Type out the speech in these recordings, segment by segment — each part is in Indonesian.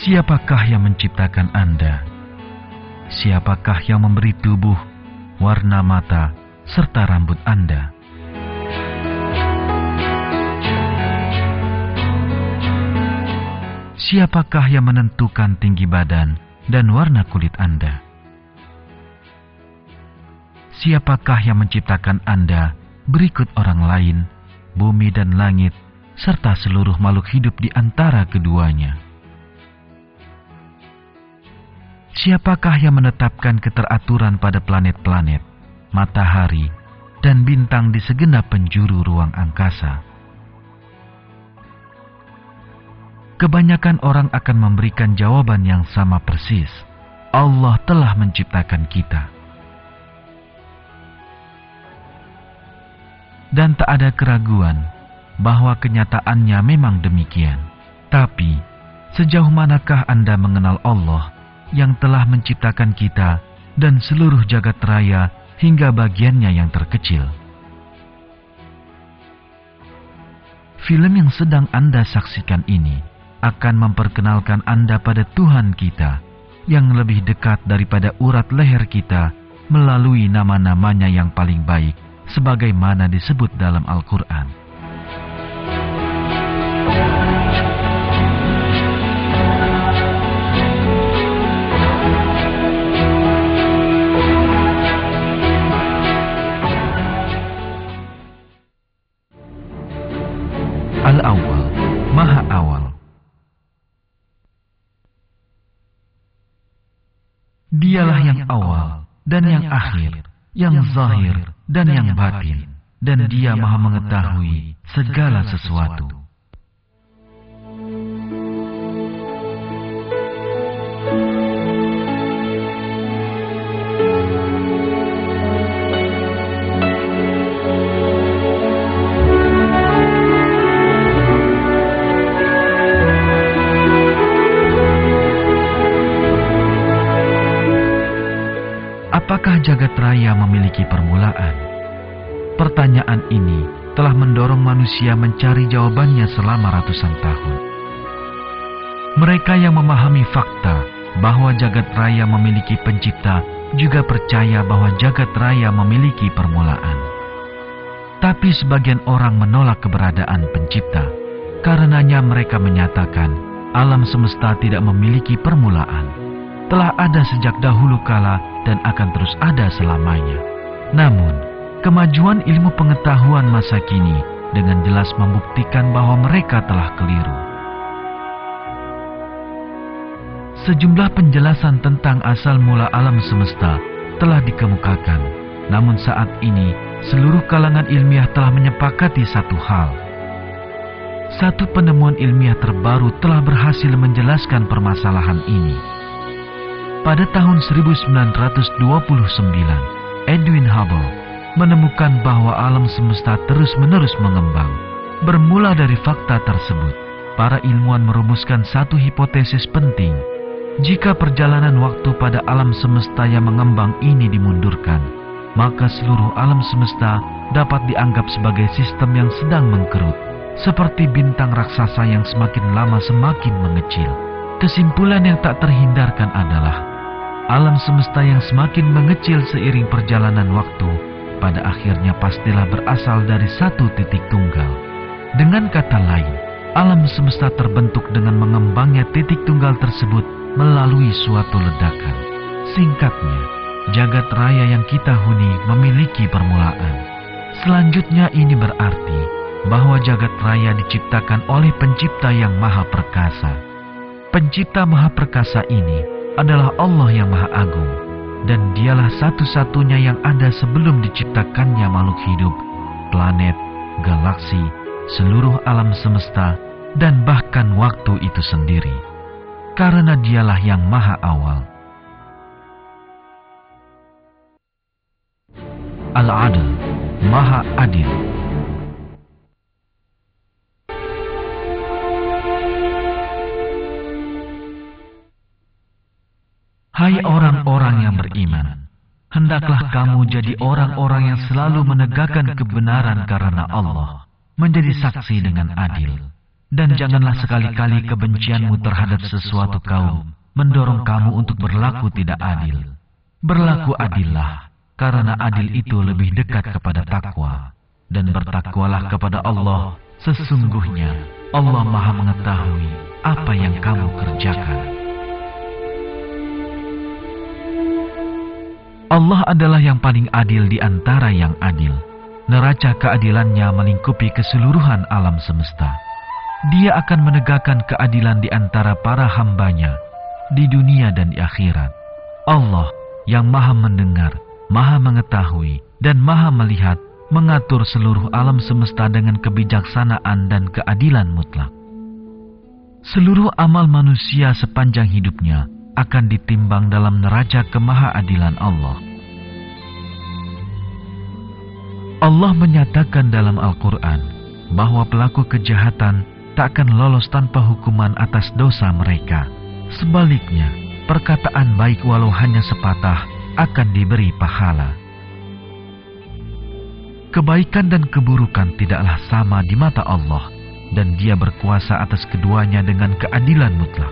Siapakah yang menciptakan Anda? Siapakah yang memberi tubuh, warna mata, serta rambut Anda? Siapakah yang menentukan tinggi badan dan warna kulit Anda? Siapakah yang menciptakan Anda berikut orang lain, bumi dan langit, serta seluruh makhluk hidup di antara keduanya? Siapakah yang menetapkan keteraturan pada planet-planet, matahari, dan bintang di segenap penjuru ruang angkasa? Kebanyakan orang akan memberikan jawaban yang sama persis. Allah telah menciptakan kita. Dan tak ada keraguan bahwa kenyataannya memang demikian. Tapi, sejauh manakah Anda mengenal Allah yang telah menciptakan kita dan seluruh jagat raya hingga bagiannya yang terkecil? Film yang sedang Anda saksikan ini akan memperkenalkan Anda pada Tuhan kita yang lebih dekat daripada urat leher kita melalui nama-namanya yang paling baik sebagaimana disebut dalam Al-Quran. Al-Awwal, Maha Awal. Dialah yang awal dan yang akhir, yang zahir dan yang batin, dan Dia Maha mengetahui segala sesuatu. Apakah jagat raya memiliki permulaan? Pertanyaan ini telah mendorong manusia mencari jawabannya selama ratusan tahun. Mereka yang memahami fakta bahwa jagat raya memiliki pencipta juga percaya bahwa jagat raya memiliki permulaan. Tapi sebagian orang menolak keberadaan pencipta. Karenanya mereka menyatakan alam semesta tidak memiliki permulaan. Telah ada sejak dahulu kala dan akan terus ada selamanya. Namun, kemajuan ilmu pengetahuan masa kini dengan jelas membuktikan bahwa mereka telah keliru. Sejumlah penjelasan tentang asal mula alam semesta telah dikemukakan. Namun saat ini, seluruh kalangan ilmiah telah menyepakati satu hal. Satu penemuan ilmiah terbaru telah berhasil menjelaskan permasalahan ini. Pada tahun 1929, Edwin Hubble menemukan bahwa alam semesta terus-menerus mengembang. Bermula dari fakta tersebut, para ilmuwan merumuskan satu hipotesis penting. Jika perjalanan waktu pada alam semesta yang mengembang ini dimundurkan, maka seluruh alam semesta dapat dianggap sebagai sistem yang sedang mengkerut, seperti bintang raksasa yang semakin lama semakin mengecil. Kesimpulan yang tak terhindarkan adalah alam semesta yang semakin mengecil seiring perjalanan waktu, pada akhirnya pastilah berasal dari satu titik tunggal. Dengan kata lain, alam semesta terbentuk dengan mengembangnya titik tunggal tersebut melalui suatu ledakan. Singkatnya, jagat raya yang kita huni memiliki permulaan. Selanjutnya ini berarti bahwa jagat raya diciptakan oleh pencipta yang maha perkasa. Pencipta maha perkasa ini adalah Allah yang Maha Agung, dan Dialah satu-satunya yang ada sebelum diciptakannya makhluk hidup, planet, galaksi, seluruh alam semesta, dan bahkan waktu itu sendiri. Karena Dialah yang Maha Awal. Al-Adl, Maha Adil. Hai orang-orang yang beriman, hendaklah kamu jadi orang-orang yang selalu menegakkan kebenaran karena Allah, menjadi saksi dengan adil. Dan janganlah sekali-kali kebencianmu terhadap sesuatu kaum mendorong kamu untuk berlaku tidak adil. Berlaku adillah, karena adil itu lebih dekat kepada takwa. Dan bertakwalah kepada Allah, sesungguhnya Allah Maha mengetahui apa yang kamu kerjakan. Allah adalah yang paling adil di antara yang adil. Neraca keadilannya melingkupi keseluruhan alam semesta. Dia akan menegakkan keadilan di antara para hambanya, di dunia dan di akhirat. Allah yang Maha mendengar, Maha mengetahui, dan Maha melihat, mengatur seluruh alam semesta dengan kebijaksanaan dan keadilan mutlak. Seluruh amal manusia sepanjang hidupnya akan ditimbang dalam neraca kemahaadilan Allah. Allah menyatakan dalam Al-Quran bahwa pelaku kejahatan tak akan lolos tanpa hukuman atas dosa mereka. Sebaliknya, perkataan baik walau hanya sepatah akan diberi pahala. Kebaikan dan keburukan tidaklah sama di mata Allah, dan Dia berkuasa atas keduanya dengan keadilan mutlak.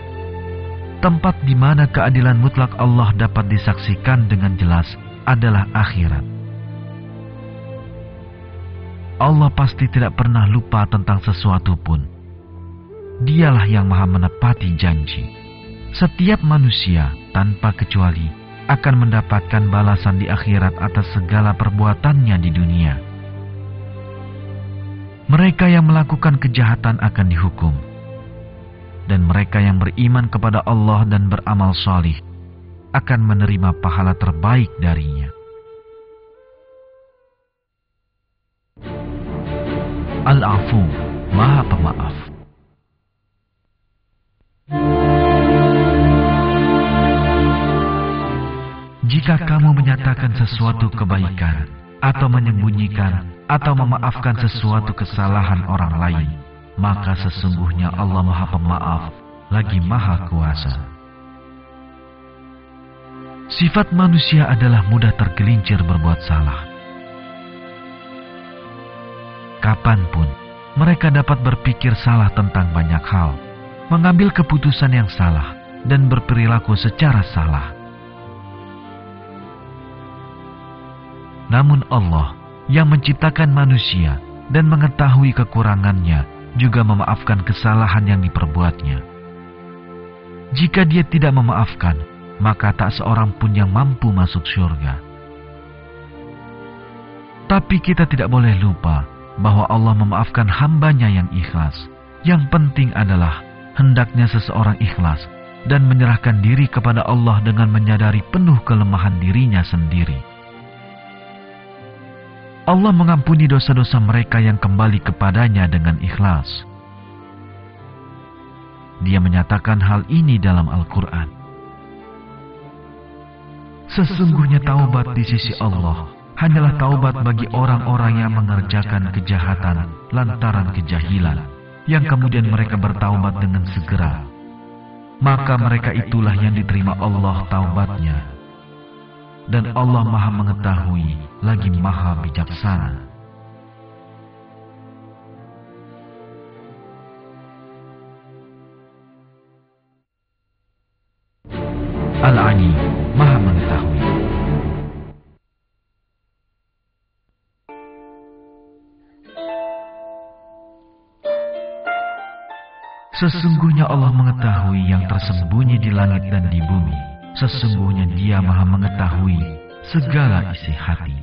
Tempat di mana keadilan mutlak Allah dapat disaksikan dengan jelas adalah akhirat. Allah pasti tidak pernah lupa tentang sesuatu pun. Dialah yang Maha menepati janji. Setiap manusia tanpa kecuali akan mendapatkan balasan di akhirat atas segala perbuatannya di dunia. Mereka yang melakukan kejahatan akan dihukum, dan mereka yang beriman kepada Allah dan beramal salih akan menerima pahala terbaik darinya. Al-Afu, Maha Pemaaf. Jika kamu menyatakan sesuatu kebaikan, atau menyembunyikan, atau memaafkan sesuatu kesalahan orang lain, maka sesungguhnya Allah Maha Pemaaf, lagi Maha Kuasa. Sifat manusia adalah mudah tergelincir berbuat salah. Kapanpun, mereka dapat berpikir salah tentang banyak hal, mengambil keputusan yang salah, dan berperilaku secara salah. Namun Allah yang menciptakan manusia dan mengetahui kekurangannya juga memaafkan kesalahan yang diperbuatnya. Jika Dia tidak memaafkan, maka tak seorang pun yang mampu masuk surga. Tapi kita tidak boleh lupa bahwa Allah memaafkan hambanya yang ikhlas. Yang penting adalah hendaknya seseorang ikhlas dan menyerahkan diri kepada Allah dengan menyadari penuh kelemahan dirinya sendiri. Allah mengampuni dosa-dosa mereka yang kembali kepadanya dengan ikhlas. Dia menyatakan hal ini dalam Al-Quran. Sesungguhnya taubat di sisi Allah hanyalah taubat bagi orang-orang yang mengerjakan kejahatan lantaran kejahilan, yang kemudian mereka bertaubat dengan segera. Maka mereka itulah yang diterima Allah taubatnya. Dan Allah Maha mengetahui, lagi Maha bijaksana. Al-Alim, Maha mengetahui. Sesungguhnya Allah mengetahui yang tersembunyi di langit dan di bumi. Sesungguhnya Dia Maha mengetahui segala isi hati.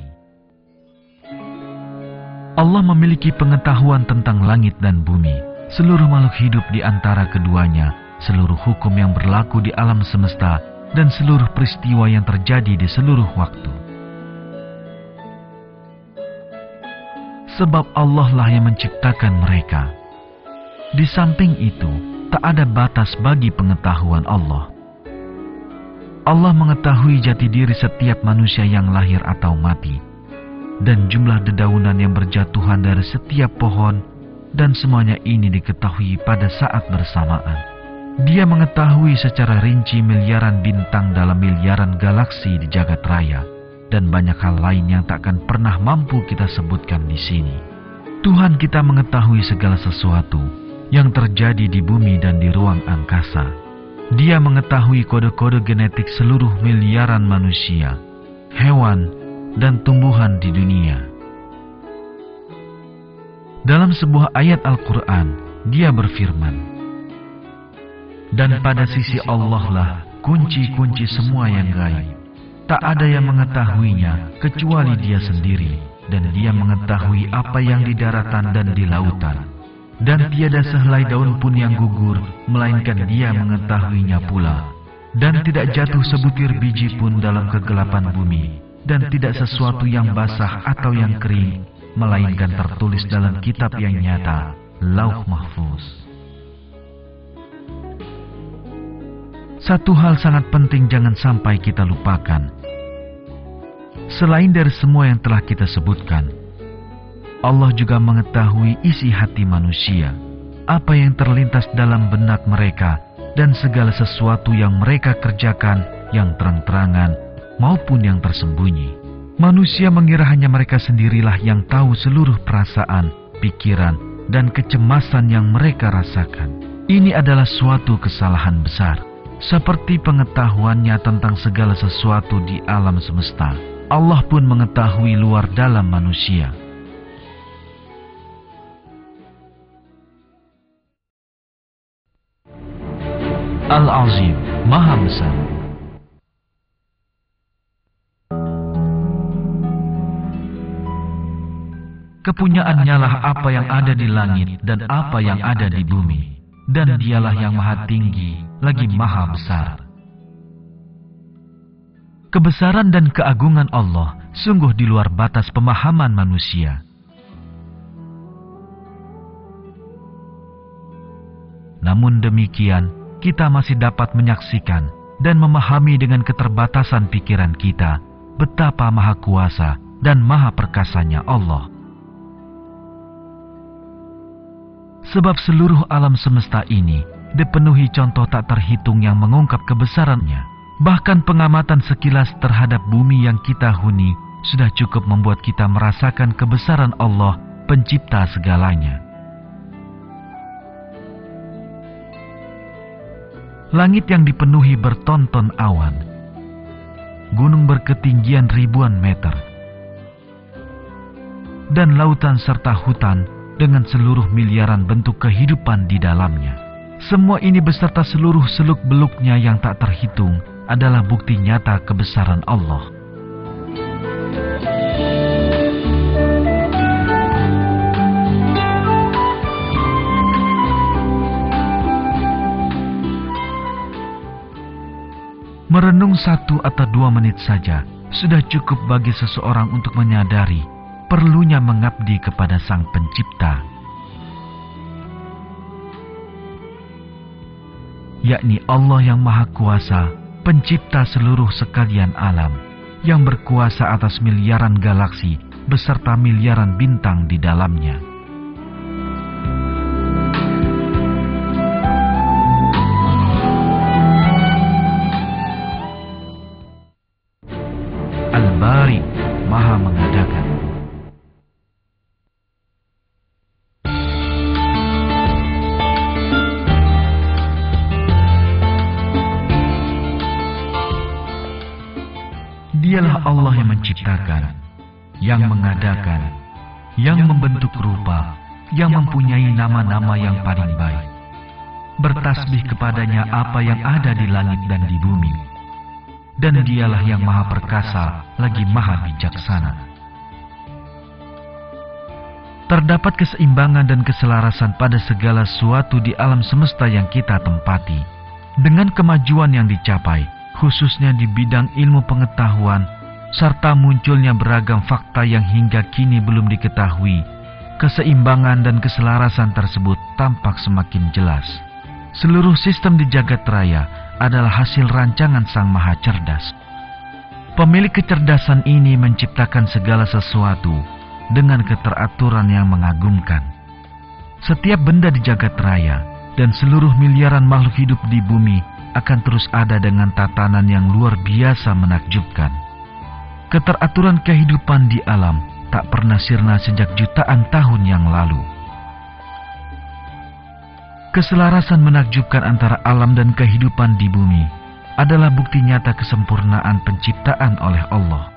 Allah memiliki pengetahuan tentang langit dan bumi, seluruh makhluk hidup di antara keduanya, seluruh hukum yang berlaku di alam semesta, dan seluruh peristiwa yang terjadi di seluruh waktu. Sebab Allah lah yang menciptakan mereka. Di samping itu, tak ada batas bagi pengetahuan Allah. Allah mengetahui jati diri setiap manusia yang lahir atau mati, dan jumlah dedaunan yang berjatuhan dari setiap pohon, dan semuanya ini diketahui pada saat bersamaan. Dia mengetahui secara rinci miliaran bintang dalam miliaran galaksi di jagat raya, dan banyak hal lain yang tak akan pernah mampu kita sebutkan di sini. Tuhan kita mengetahui segala sesuatu, yang terjadi di bumi dan di ruang angkasa. Dia mengetahui kode-kode genetik seluruh miliaran manusia, hewan, dan tumbuhan di dunia. Dalam sebuah ayat Al-Quran, Dia berfirman, "Dan pada sisi Allah lah kunci-kunci semua yang gaib. Tak ada yang mengetahuinya kecuali Dia sendiri, dan Dia mengetahui apa yang di daratan dan di lautan. Dan tiada sehelai daun pun yang gugur, melainkan Dia mengetahuinya pula. Dan tidak jatuh sebutir biji pun dalam kegelapan bumi, dan tidak sesuatu yang basah atau yang kering, melainkan tertulis dalam kitab yang nyata, Lauh Mahfuz." Satu hal sangat penting jangan sampai kita lupakan. Selain dari semua yang telah kita sebutkan, Allah juga mengetahui isi hati manusia, apa yang terlintas dalam benak mereka, dan segala sesuatu yang mereka kerjakan, yang terang-terangan maupun yang tersembunyi. Manusia mengira hanya mereka sendirilah yang tahu seluruh perasaan, pikiran, dan kecemasan yang mereka rasakan. Ini adalah suatu kesalahan besar. Seperti pengetahuannya tentang segala sesuatu di alam semesta, Allah pun mengetahui luar dalam manusia. Al-Azim, Maha Besar. Kepunyaannya lah apa yang ada di langit dan apa yang ada di bumi. Dan Dialah yang maha tinggi, lagi maha besar. Kebesaran dan keagungan Allah sungguh di luar batas pemahaman manusia. Namun demikian, kita masih dapat menyaksikan dan memahami dengan keterbatasan pikiran kita betapa maha kuasa dan maha perkasanya Allah. Sebab seluruh alam semesta ini dipenuhi contoh tak terhitung yang mengungkap kebesarannya. Bahkan pengamatan sekilas terhadap bumi yang kita huni sudah cukup membuat kita merasakan kebesaran Allah, pencipta segalanya. Langit yang dipenuhi bertonton awan, gunung berketinggian ribuan meter, dan lautan serta hutan dengan seluruh miliaran bentuk kehidupan di dalamnya. Semua ini beserta seluruh seluk-beluknya yang tak terhitung adalah bukti nyata kebesaran Allah. Merenung 1 atau 2 menit saja sudah cukup bagi seseorang untuk menyadari perlunya mengabdi kepada Sang Pencipta, yakni Allah yang Maha Kuasa, pencipta seluruh sekalian alam, yang berkuasa atas miliaran galaksi beserta miliaran bintang di dalamnya. Al-Bari, Maha Mengadakan. Dialah Allah yang menciptakan, yang mengadakan, yang membentuk rupa, yang mempunyai nama-nama yang paling baik. Bertasbih kepadanya apa yang ada di langit dan di bumi. Dan Dialah yang maha perkasa, lagi maha bijaksana. Terdapat keseimbangan dan keselarasan pada segala sesuatu di alam semesta yang kita tempati. Dengan kemajuan yang dicapai, khususnya di bidang ilmu pengetahuan, serta munculnya beragam fakta yang hingga kini belum diketahui, keseimbangan dan keselarasan tersebut tampak semakin jelas. Seluruh sistem di jagat raya adalah hasil rancangan Sang Maha Cerdas. Pemilik kecerdasan ini menciptakan segala sesuatu dengan keteraturan yang mengagumkan. Setiap benda di jagat raya dan seluruh miliaran makhluk hidup di bumi akan terus ada dengan tatanan yang luar biasa menakjubkan. Keteraturan kehidupan di alam tak pernah sirna sejak jutaan tahun yang lalu. Keselarasan menakjubkan antara alam dan kehidupan di bumi adalah bukti nyata kesempurnaan penciptaan oleh Allah.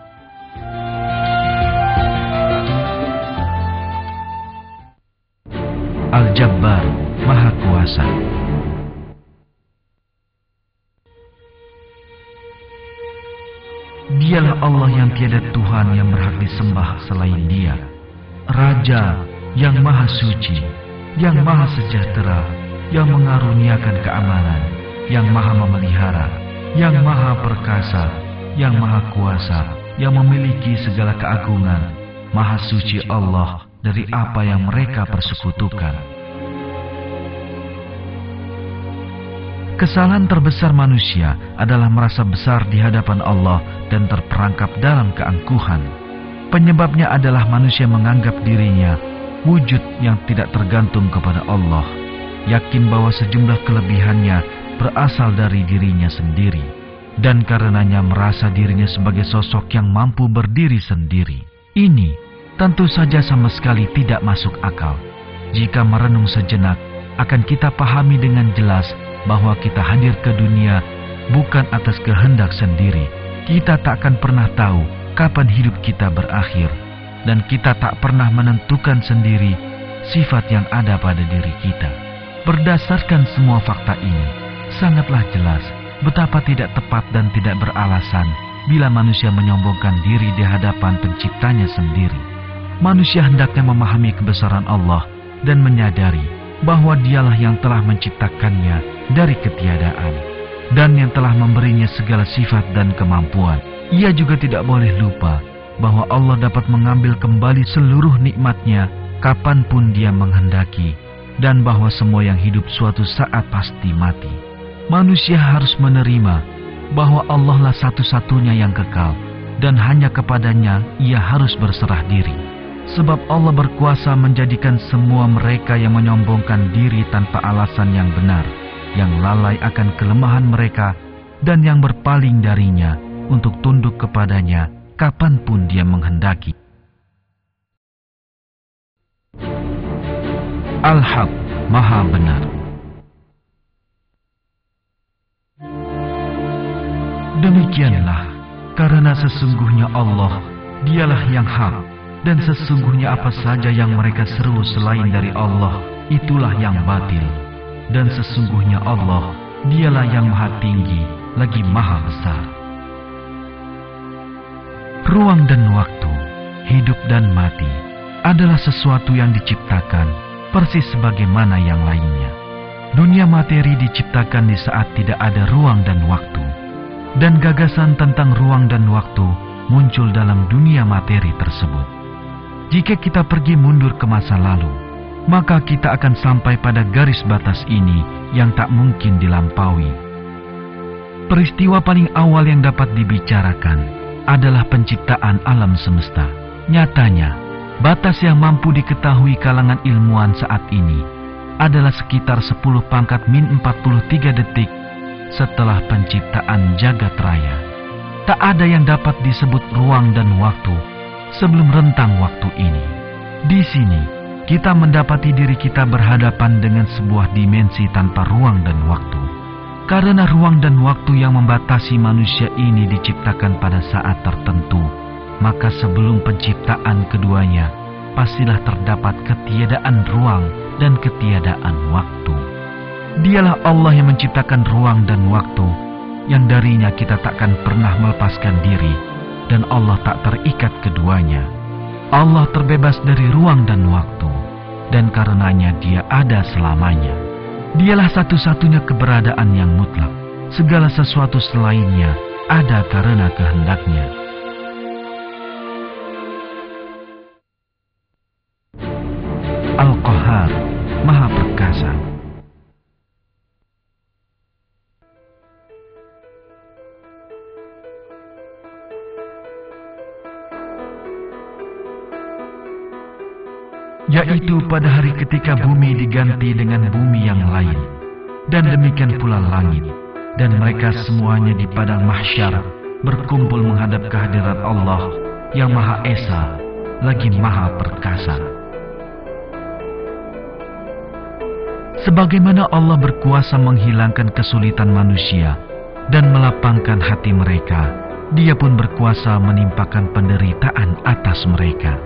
Al-Jabbar, Maha Kuasa. Dialah Allah yang tiada Tuhan yang berhak disembah selain Dia, Raja yang Maha Suci, yang Maha Sejahtera, yang mengaruniakan keamanan, yang Maha Memelihara, yang Maha Perkasa, yang Maha Kuasa, yang memiliki segala keagungan. Maha Suci Allah dari apa yang mereka persekutukan. Kesalahan terbesar manusia adalah merasa besar di hadapan Allah dan terperangkap dalam keangkuhan. Penyebabnya adalah manusia menganggap dirinya wujud yang tidak tergantung kepada Allah, yakin bahwa sejumlah kelebihannya berasal dari dirinya sendiri, dan karenanya merasa dirinya sebagai sosok yang mampu berdiri sendiri. Ini tentu saja sama sekali tidak masuk akal. Jika merenung sejenak, akan kita pahami dengan jelas bahwa kita hadir ke dunia bukan atas kehendak sendiri. Kita tak akan pernah tahu kapan hidup kita berakhir, dan kita tak pernah menentukan sendiri sifat yang ada pada diri kita. Berdasarkan semua fakta ini, sangatlah jelas betapa tidak tepat dan tidak beralasan bila manusia menyombongkan diri di hadapan penciptanya sendiri. Manusia hendaknya memahami kebesaran Allah dan menyadari bahwa Dialah yang telah menciptakannya dari ketiadaan dan yang telah memberinya segala sifat dan kemampuan. Ia juga tidak boleh lupa bahwa Allah dapat mengambil kembali seluruh nikmatnya kapanpun Dia menghendaki, dan bahwa semua yang hidup suatu saat pasti mati. Manusia harus menerima bahwa Allah lah satu-satunya yang kekal, dan hanya kepadanya ia harus berserah diri. Sebab Allah berkuasa menjadikan semua mereka yang menyombongkan diri tanpa alasan yang benar, yang lalai akan kelemahan mereka, dan yang berpaling darinya untuk tunduk kepadanya kapanpun Dia menghendaki. Al-Haq, Maha Benar. Demikianlah, karena sesungguhnya Allah, Dialah yang hak, dan sesungguhnya apa saja yang mereka seru selain dari Allah, itulah yang batil. Dan sesungguhnya Allah, Dialah yang Maha Tinggi, lagi Maha Besar. Ruang dan waktu, hidup dan mati, adalah sesuatu yang diciptakan persis sebagaimana yang lainnya. Dunia materi diciptakan di saat tidak ada ruang dan waktu, dan gagasan tentang ruang dan waktu muncul dalam dunia materi tersebut. Jika kita pergi mundur ke masa lalu, maka kita akan sampai pada garis batas ini yang tak mungkin dilampaui. Peristiwa paling awal yang dapat dibicarakan adalah penciptaan alam semesta. Nyatanya, batas yang mampu diketahui kalangan ilmuwan saat ini adalah sekitar 10⁻�43 detik setelah penciptaan jagat raya. Tak ada yang dapat disebut ruang dan waktu sebelum rentang waktu ini. Di sini, kita mendapati diri kita berhadapan dengan sebuah dimensi tanpa ruang dan waktu. Karena ruang dan waktu yang membatasi manusia ini diciptakan pada saat tertentu, maka sebelum penciptaan keduanya, pastilah terdapat ketiadaan ruang dan ketiadaan waktu. Dialah Allah yang menciptakan ruang dan waktu, yang darinya kita takkan pernah melepaskan diri, dan Allah tak terikat keduanya. Allah terbebas dari ruang dan waktu, dan karenanya Dia ada selamanya. Dialah satu-satunya keberadaan yang mutlak. Segala sesuatu selainnya ada karena kehendaknya. Al-Qahhar, Maha Perkasa. Yaitu pada hari ketika bumi diganti dengan bumi yang lain, dan demikian pula langit, dan mereka semuanya di padang mahsyar berkumpul menghadap kehadirat Allah yang Maha Esa, lagi Maha Perkasa. Sebagaimana Allah berkuasa menghilangkan kesulitan manusia dan melapangkan hati mereka, Dia pun berkuasa menimpakan penderitaan atas mereka.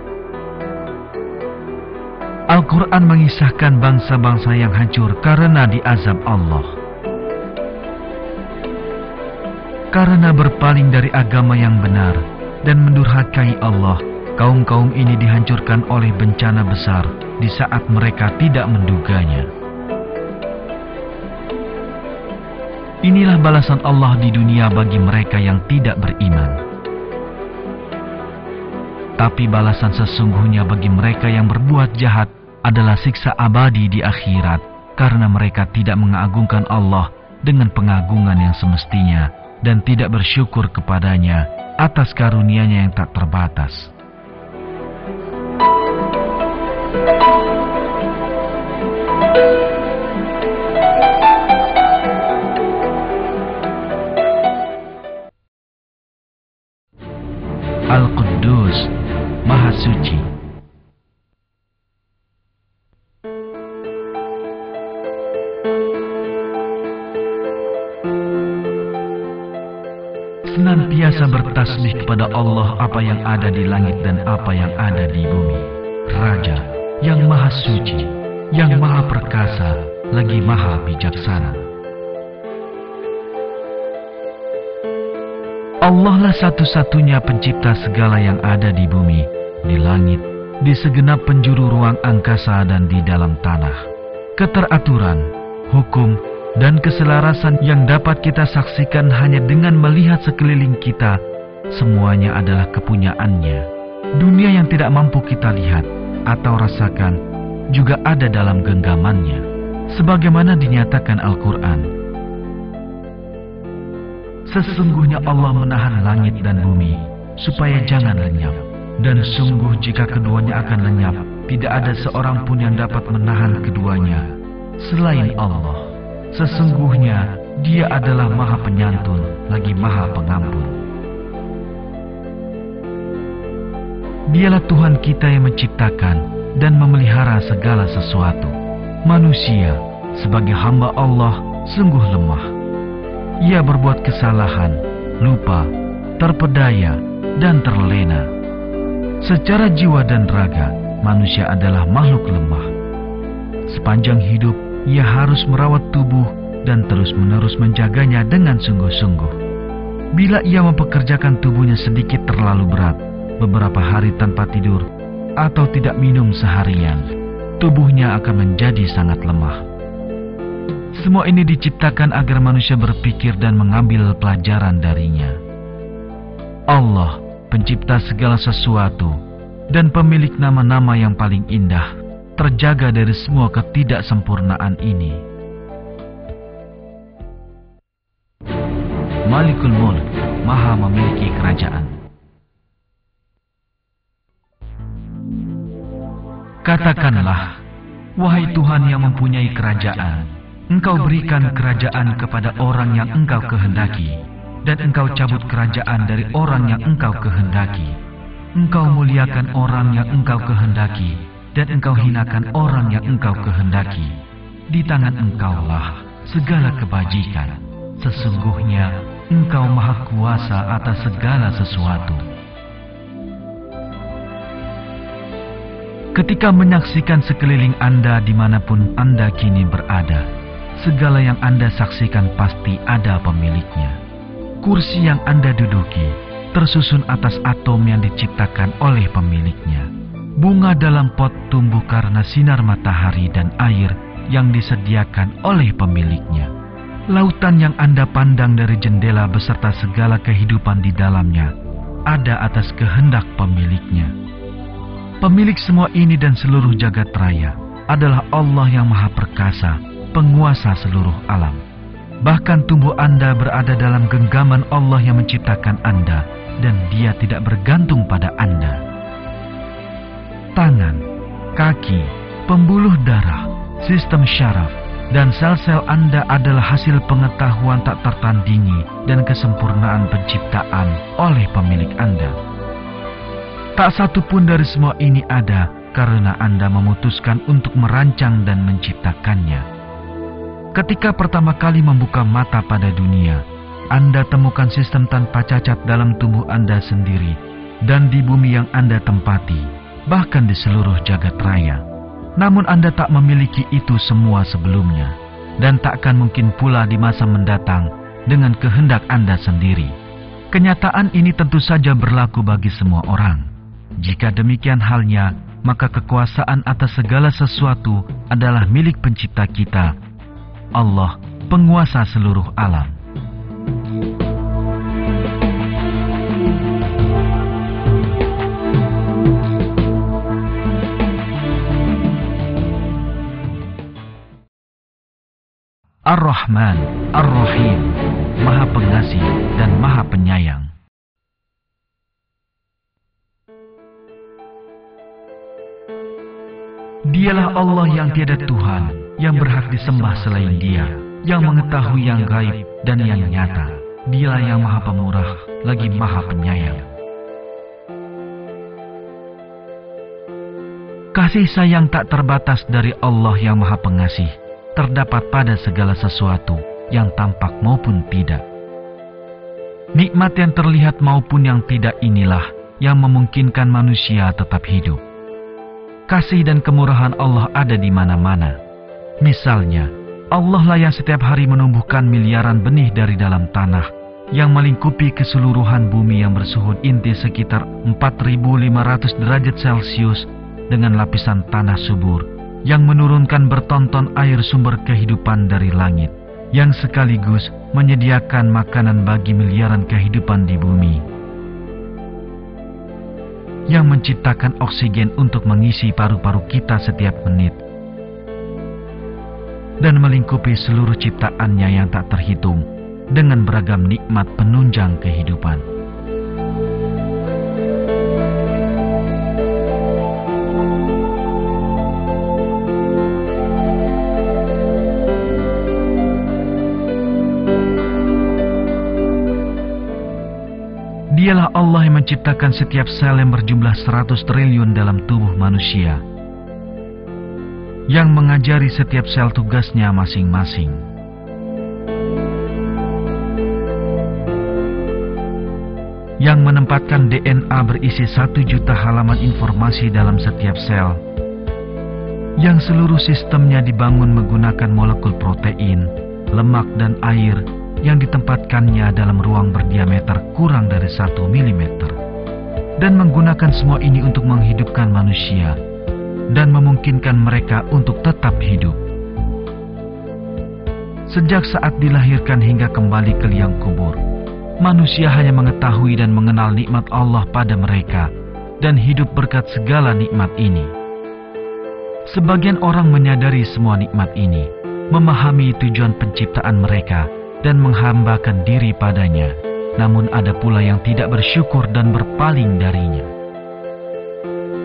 Al-Quran mengisahkan bangsa-bangsa yang hancur karena diazab Allah. Karena berpaling dari agama yang benar dan mendurhakai Allah, kaum-kaum ini dihancurkan oleh bencana besar di saat mereka tidak menduganya. Inilah balasan Allah di dunia bagi mereka yang tidak beriman. Tapi balasan sesungguhnya bagi mereka yang berbuat jahat adalah siksa abadi di akhirat, karena mereka tidak mengagungkan Allah dengan pengagungan yang semestinya dan tidak bersyukur kepadanya atas karunia-Nya yang tak terbatas. Al-Quddus, Maha Suci. Senantiasa bertasbih kepada Allah apa yang ada di langit dan apa yang ada di bumi. Raja yang Maha Suci, yang Maha Perkasa, lagi Maha Bijaksana. Allah lah satu-satunya pencipta segala yang ada di bumi, di langit, di segenap penjuru ruang angkasa dan di dalam tanah. Keteraturan, hukum, dan keselarasan yang dapat kita saksikan hanya dengan melihat sekeliling kita, semuanya adalah kepunyaannya. Dunia yang tidak mampu kita lihat atau rasakan juga ada dalam genggamannya, sebagaimana dinyatakan Al-Quran. Sesungguhnya Allah menahan langit dan bumi supaya jangan lenyap, dan sungguh jika keduanya akan lenyap, tidak ada seorang pun yang dapat menahan keduanya selain Allah. Sesungguhnya Dia adalah Maha Penyantun lagi Maha Pengampun. Dialah Tuhan kita yang menciptakan dan memelihara segala sesuatu. Manusia sebagai hamba Allah sungguh lemah. Ia berbuat kesalahan, lupa, terpedaya, dan terlena. Secara jiwa dan raga, manusia adalah makhluk lemah. Sepanjang hidup, ia harus merawat tubuh dan terus-menerus menjaganya dengan sungguh-sungguh. Bila ia mempekerjakan tubuhnya sedikit terlalu berat, beberapa hari tanpa tidur, atau tidak minum seharian, tubuhnya akan menjadi sangat lemah. Semua ini diciptakan agar manusia berpikir dan mengambil pelajaran darinya. Allah, pencipta segala sesuatu, dan pemilik nama-nama yang paling indah, terjaga dari semua ketidaksempurnaan ini. Malikul Mulk, Maha memiliki kerajaan. Katakanlah, wahai Tuhan yang mempunyai kerajaan, Engkau berikan kerajaan kepada orang yang Engkau kehendaki, dan Engkau cabut kerajaan dari orang yang Engkau kehendaki. Engkau muliakan orang yang Engkau kehendaki, dan Engkau hinakan orang yang Engkau kehendaki. Di tangan Engkaulah segala kebajikan. Sesungguhnya Engkau Maha Kuasa atas segala sesuatu. Ketika menyaksikan sekeliling Anda dimanapun Anda kini berada, segala yang Anda saksikan pasti ada pemiliknya. Kursi yang Anda duduki tersusun atas atom yang diciptakan oleh pemiliknya. Bunga dalam pot tumbuh karena sinar matahari dan air yang disediakan oleh pemiliknya. Lautan yang Anda pandang dari jendela beserta segala kehidupan di dalamnya ada atas kehendak pemiliknya. Pemilik semua ini dan seluruh jagat raya adalah Allah yang Maha Perkasa, penguasa seluruh alam. Bahkan tubuh Anda berada dalam genggaman Allah yang menciptakan Anda, dan Dia tidak bergantung pada Anda. Tangan, kaki, pembuluh darah, sistem syaraf, dan sel-sel Anda adalah hasil pengetahuan tak tertandingi dan kesempurnaan penciptaan oleh pemilik Anda. Tak satu pun dari semua ini ada karena Anda memutuskan untuk merancang dan menciptakannya. Ketika pertama kali membuka mata pada dunia, Anda temukan sistem tanpa cacat dalam tubuh Anda sendiri dan di bumi yang Anda tempati, bahkan di seluruh jagat raya. Namun Anda tak memiliki itu semua sebelumnya, dan takkan mungkin pula di masa mendatang dengan kehendak Anda sendiri. Kenyataan ini tentu saja berlaku bagi semua orang. Jika demikian halnya, maka kekuasaan atas segala sesuatu adalah milik pencipta kita, Allah, penguasa seluruh alam. Ar-Rahman, Ar-Rahim, Maha Pengasih dan Maha Penyayang. Dialah Allah yang tiada Tuhan yang berhak disembah selain Dia, yang mengetahui yang gaib dan yang nyata. Dialah yang Maha Pemurah lagi Maha Penyayang. Kasih sayang tak terbatas dari Allah yang Maha Pengasih terdapat pada segala sesuatu yang tampak maupun tidak. Nikmat yang terlihat maupun yang tidak inilah yang memungkinkan manusia tetap hidup. Kasih dan kemurahan Allah ada di mana-mana. Misalnya, Allah lah yang setiap hari menumbuhkan miliaran benih dari dalam tanah yang melingkupi keseluruhan bumi yang bersuhu inti sekitar 4.500 derajat Celcius dengan lapisan tanah subur yang menurunkan bertonton air sumber kehidupan dari langit, yang sekaligus menyediakan makanan bagi miliaran kehidupan di bumi, yang menciptakan oksigen untuk mengisi paru-paru kita setiap menit, dan melingkupi seluruh ciptaannya yang tak terhitung dengan beragam nikmat penunjang kehidupan. Dialah Allah yang menciptakan setiap sel yang berjumlah 100 triliun dalam tubuh manusia, yang mengajari setiap sel tugasnya masing-masing. Yang menempatkan DNA berisi 1 juta halaman informasi dalam setiap sel, yang seluruh sistemnya dibangun menggunakan molekul protein, lemak dan air yang ditempatkannya dalam ruang berdiameter kurang dari 1 mm, dan menggunakan semua ini untuk menghidupkan manusia dan memungkinkan mereka untuk tetap hidup. Sejak saat dilahirkan hingga kembali ke liang kubur, manusia hanya mengetahui dan mengenal nikmat Allah pada mereka dan hidup berkat segala nikmat ini. Sebagian orang menyadari semua nikmat ini, memahami tujuan penciptaan mereka, dan menghambakan diri padanya. Namun ada pula yang tidak bersyukur dan berpaling darinya.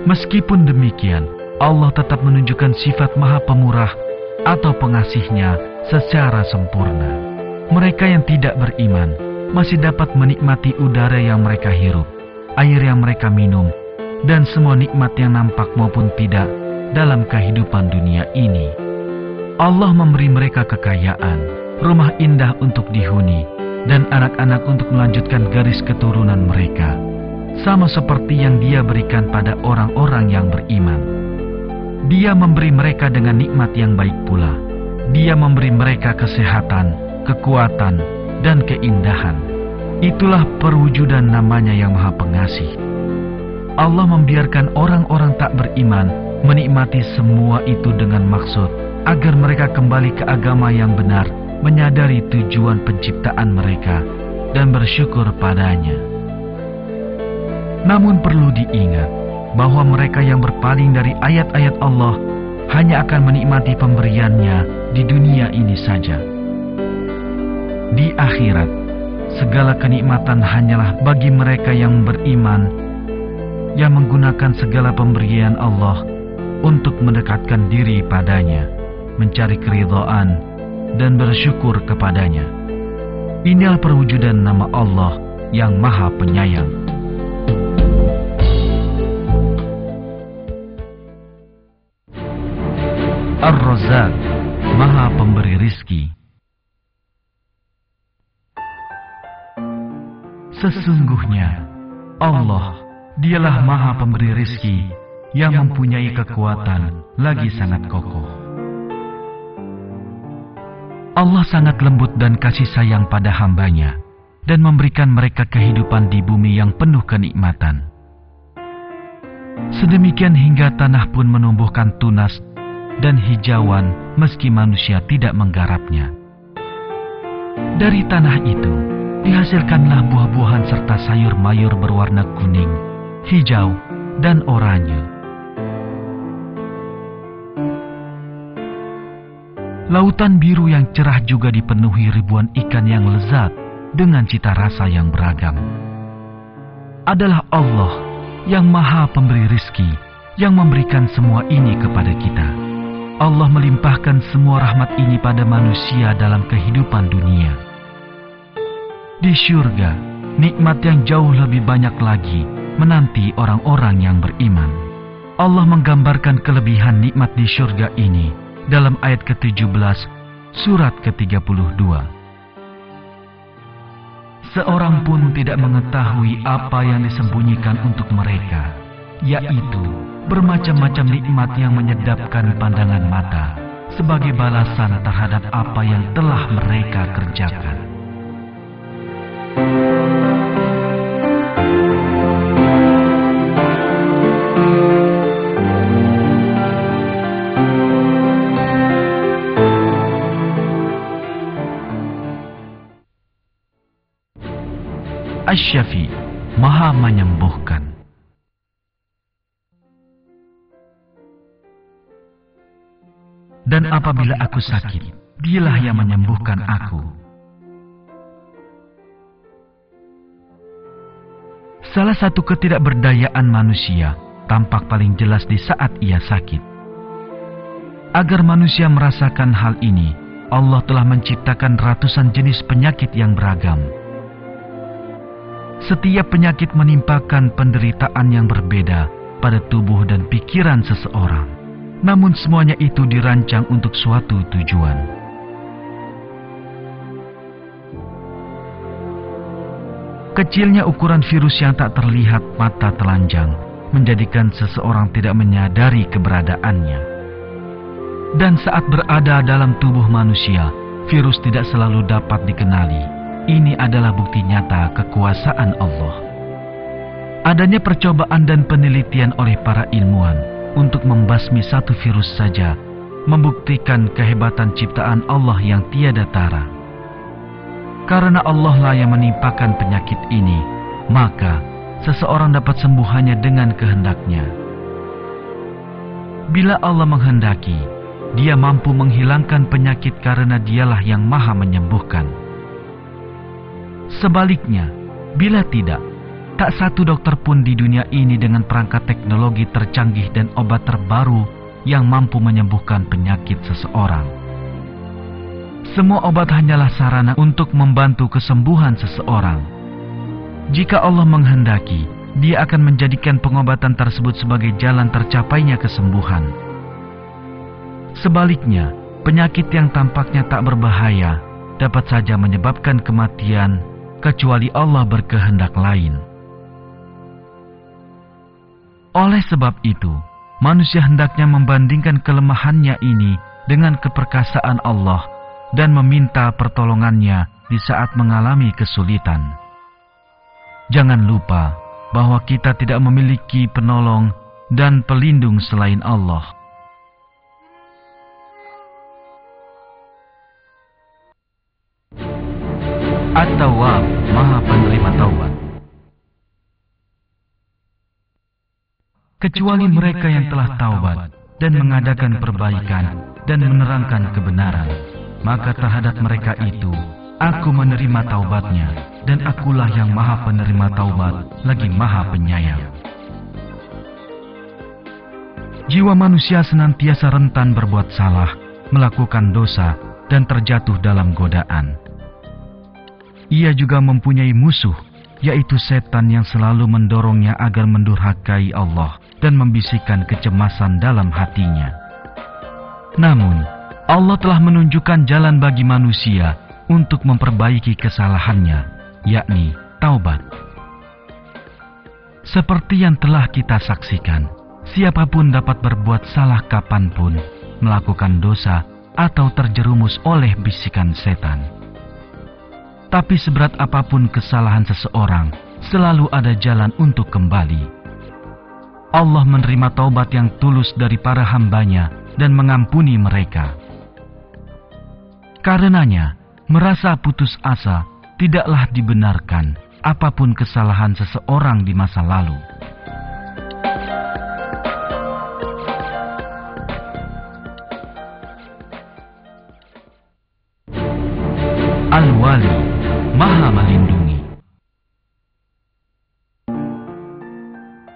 Meskipun demikian, Allah tetap menunjukkan sifat Maha Pemurah atau pengasihnya secara sempurna. Mereka yang tidak beriman masih dapat menikmati udara yang mereka hirup, air yang mereka minum, dan semua nikmat yang nampak maupun tidak dalam kehidupan dunia ini. Allah memberi mereka kekayaan, rumah indah untuk dihuni, dan anak-anak untuk melanjutkan garis keturunan mereka, sama seperti yang Dia berikan pada orang-orang yang beriman. Dia memberi mereka dengan nikmat yang baik pula. Dia memberi mereka kesehatan, kekuatan, dan keindahan. Itulah perwujudan namanya yang Maha Pengasih. Allah membiarkan orang-orang tak beriman menikmati semua itu dengan maksud agar mereka kembali ke agama yang benar, menyadari tujuan penciptaan mereka, dan bersyukur padanya. Namun perlu diingat bahwa mereka yang berpaling dari ayat-ayat Allah hanya akan menikmati pemberiannya di dunia ini saja. Di akhirat, segala kenikmatan hanyalah bagi mereka yang beriman, yang menggunakan segala pemberian Allah untuk mendekatkan diri padanya, mencari keridhaan, dan bersyukur kepadanya. Inilah perwujudan nama Allah yang Maha Penyayang. Ar-Razzaq, Maha Pemberi Rizki. Sesungguhnya Allah, Dialah Maha Pemberi Rizki yang mempunyai kekuatan lagi sangat kokoh. Allah sangat lembut dan kasih sayang pada hambanya dan memberikan mereka kehidupan di bumi yang penuh kenikmatan. Sedemikian hingga tanah pun menumbuhkan tunas dan hijauan meski manusia tidak menggarapnya. Dari tanah itu dihasilkanlah buah-buahan serta sayur mayur berwarna kuning, hijau, dan oranye. Lautan biru yang cerah juga dipenuhi ribuan ikan yang lezat dengan cita rasa yang beragam. Adalah Allah yang Maha Pemberi Rizki yang memberikan semua ini kepada kita. Allah melimpahkan semua rahmat ini pada manusia dalam kehidupan dunia. Di syurga, nikmat yang jauh lebih banyak lagi menanti orang-orang yang beriman. Allah menggambarkan kelebihan nikmat di syurga ini dalam ayat ke-17 surat ke-32. Seorang pun tidak mengetahui apa yang disembunyikan untuk mereka, yaitu bermacam-macam nikmat yang menyedapkan pandangan mata sebagai balasan terhadap apa yang telah mereka kerjakan. Asy-Syafi, Maha Menyembuhkan. Dan apabila aku sakit, Dialah yang menyembuhkan aku. Salah satu ketidakberdayaan manusia tampak paling jelas di saat ia sakit. Agar manusia merasakan hal ini, Allah telah menciptakan ratusan jenis penyakit yang beragam. Setiap penyakit menimpakan penderitaan yang berbeda pada tubuh dan pikiran seseorang. Namun semuanya itu dirancang untuk suatu tujuan. Kecilnya ukuran virus yang tak terlihat mata telanjang menjadikan seseorang tidak menyadari keberadaannya. Dan saat berada dalam tubuh manusia, virus tidak selalu dapat dikenali. Ini adalah bukti nyata kekuasaan Allah. Adanya percobaan dan penelitian oleh para ilmuwan untuk membasmi satu virus saja membuktikan kehebatan ciptaan Allah yang tiada tara. Karena Allah lah yang menimpakan penyakit ini, maka seseorang dapat sembuh hanya dengan kehendaknya. Bila Allah menghendaki, Dia mampu menghilangkan penyakit karena Dialah yang Maha Menyembuhkan. Sebaliknya, bila tidak, tak satu dokter pun di dunia ini dengan perangkat teknologi tercanggih dan obat terbaru yang mampu menyembuhkan penyakit seseorang. Semua obat hanyalah sarana untuk membantu kesembuhan seseorang. Jika Allah menghendaki, Dia akan menjadikan pengobatan tersebut sebagai jalan tercapainya kesembuhan. Sebaliknya, penyakit yang tampaknya tak berbahaya dapat saja menyebabkan kematian kecuali Allah berkehendak lain. Oleh sebab itu, manusia hendaknya membandingkan kelemahannya ini dengan keperkasaan Allah dan meminta pertolongannya di saat mengalami kesulitan. Jangan lupa bahwa kita tidak memiliki penolong dan pelindung selain Allah. At-Tawwab, Maha Penerima Taubat. Kecuali mereka yang telah taubat dan mengadakan perbaikan dan menerangkan kebenaran, maka terhadap mereka itu Aku menerima taubatnya, dan Akulah yang Maha Penerima Taubat lagi Maha Penyayang. Jiwa manusia senantiasa rentan berbuat salah, melakukan dosa, dan terjatuh dalam godaan. Ia juga mempunyai musuh, yaitu setan yang selalu mendorongnya agar mendurhakai Allah dan membisikkan kecemasan dalam hatinya. Namun, Allah telah menunjukkan jalan bagi manusia untuk memperbaiki kesalahannya, yakni taubat. Seperti yang telah kita saksikan, siapapun dapat berbuat salah kapanpun, melakukan dosa, atau terjerumus oleh bisikan setan. Tapi seberat apapun kesalahan seseorang, selalu ada jalan untuk kembali. Allah menerima taubat yang tulus dari para hambanya dan mengampuni mereka. Karenanya, merasa putus asa tidaklah dibenarkan apapun kesalahan seseorang di masa lalu. Al-Wali, Maha Melindungi.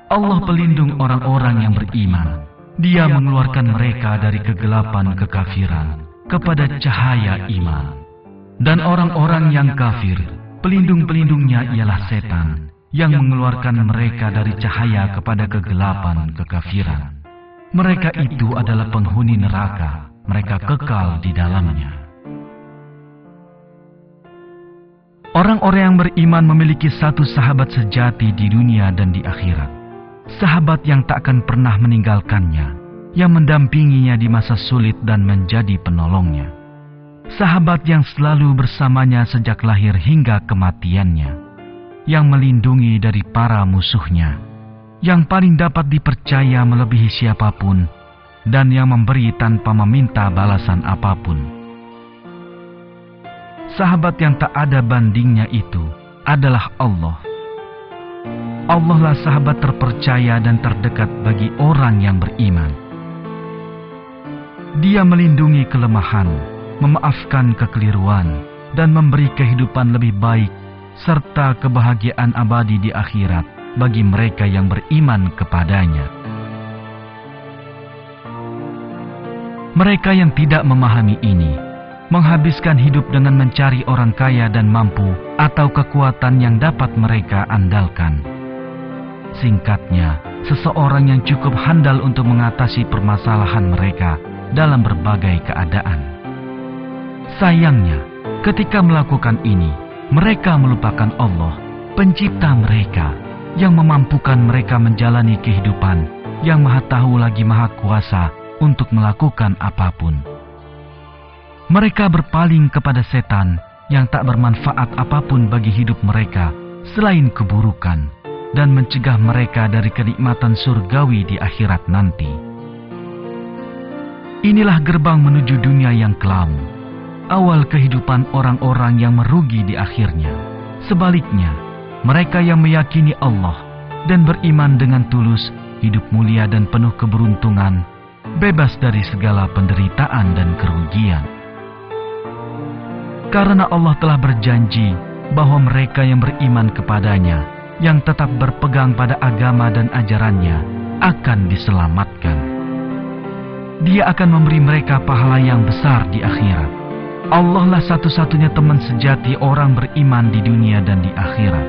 Allah pelindung orang-orang yang beriman. Dia mengeluarkan mereka dari kegelapan kekafiran kepada cahaya iman. Dan orang-orang yang kafir, pelindung-pelindungnya ialah setan yang mengeluarkan mereka dari cahaya kepada kegelapan kekafiran. Mereka itu adalah penghuni neraka, mereka kekal di dalamnya. Orang-orang yang beriman memiliki satu sahabat sejati di dunia dan di akhirat. Sahabat yang tak akan pernah meninggalkannya, yang mendampinginya di masa sulit dan menjadi penolongnya. Sahabat yang selalu bersamanya sejak lahir hingga kematiannya, yang melindungi dari para musuhnya, yang paling dapat dipercaya melebihi siapapun, dan yang memberi tanpa meminta balasan apapun. Sahabat yang tak ada bandingnya itu adalah Allah. Allah lah sahabat terpercaya dan terdekat bagi orang yang beriman. Dia melindungi kelemahan, memaafkan kekeliruan, dan memberi kehidupan lebih baik, serta kebahagiaan abadi di akhirat bagi mereka yang beriman kepadanya. Mereka yang tidak memahami ini, menghabiskan hidup dengan mencari orang kaya dan mampu atau kekuatan yang dapat mereka andalkan. Singkatnya, seseorang yang cukup handal untuk mengatasi permasalahan mereka dalam berbagai keadaan. Sayangnya, ketika melakukan ini, mereka melupakan Allah, pencipta mereka, yang memampukan mereka menjalani kehidupan, yang Maha Tahu lagi Maha Kuasa untuk melakukan apapun. Mereka berpaling kepada setan yang tak bermanfaat apapun bagi hidup mereka selain keburukan, dan mencegah mereka dari kenikmatan surgawi di akhirat nanti. Inilah gerbang menuju dunia yang kelam, awal kehidupan orang-orang yang merugi di akhirnya. Sebaliknya, mereka yang meyakini Allah dan beriman dengan tulus, hidup mulia dan penuh keberuntungan, bebas dari segala penderitaan dan kerugian. Karena Allah telah berjanji bahwa mereka yang beriman kepadanya, yang tetap berpegang pada agama dan ajarannya, akan diselamatkan. Dia akan memberi mereka pahala yang besar di akhirat. Allah lah satu-satunya teman sejati orang beriman di dunia dan di akhirat.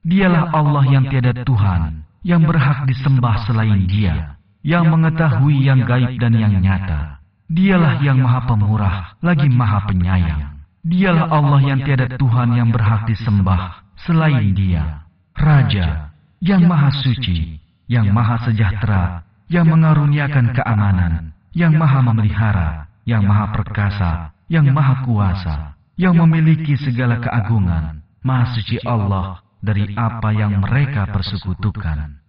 Dialah Allah yang tiada Tuhan, yang berhak disembah selain Dia, yang mengetahui yang gaib dan yang nyata. Dialah yang Maha Pemurah, lagi Maha Penyayang. Dialah Allah yang tiada Tuhan yang berhak disembah selain Dia, Raja yang Maha Suci, yang Maha Sejahtera, yang mengaruniakan keamanan, yang Maha Memelihara, yang Maha Perkasa, yang Maha Kuasa, yang memiliki segala keagungan. Maha Suci Allah dari apa yang mereka persekutukan.